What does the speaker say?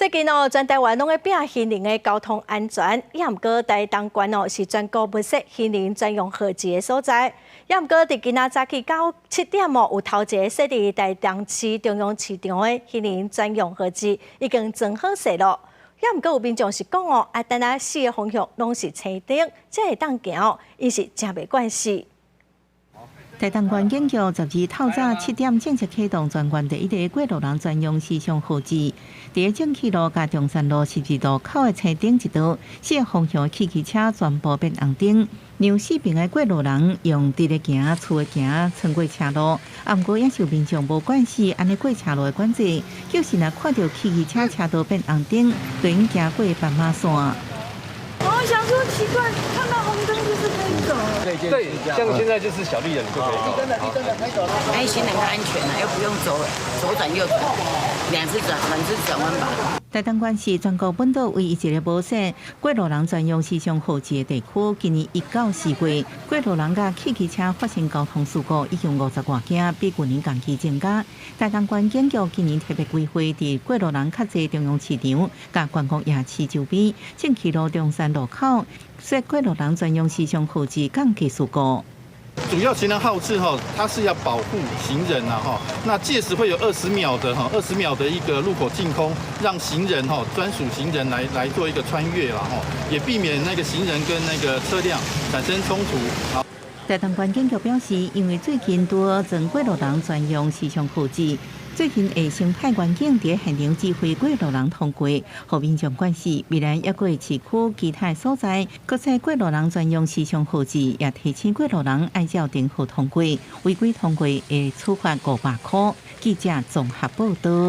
最近全台湾拢在拼行人的交通安全，也毋过台东县是全国不设行人专用号志的所在。也毋过伫今仔早起7点有头一个设伫台东市中央市场的行人专用号志已经装好势咯。也毋过有民众是讲等下4个方向拢是青灯，才会当行，伊是真袂惯势。台东县警局12透早7点正式启动全县第一个过路人专用时尚号志。伫正气路甲中山路12路口的青灯一道，4个方向汽车全部变红灯，让四边的过路人用直的行、厝的行穿过车路。毋过也是有民众无管是安尼过车路的管制，就是若看到汽车车道变红灯，就应行过斑马线。我想说奇怪，看到红灯就是可以走。对，像现在就是小绿人就可以走。绿灯的可以走了。哎，行人更安全了，又不用左转右转，2次转弯吧。台东县是全国本岛唯一一个无设过路人专用时尚号志的地区。今年1到4月，过路人甲汽车发生交通事故已经50多件，比去年同期增加。台东县警局今年特别规划伫过路人较侪中央市场、甲观光夜市周边、正气路中山路口设过路人专用时尚号志降低事故。主要行人号志它是要保护行人那届时会有20秒的一个路口净空，让行人专属行人来做一个穿越也避免那个行人跟那个车辆产生冲突。台东县警局表示，因为最近多装过路人专用时尚号志，最近会先派员警伫现场指挥过路人通过，互民众管视。未来还会市区其他所在，各设过路人专用时尚号志，也提醒过路人按照定号通过，违规通过会处罚500块。记者综合报道。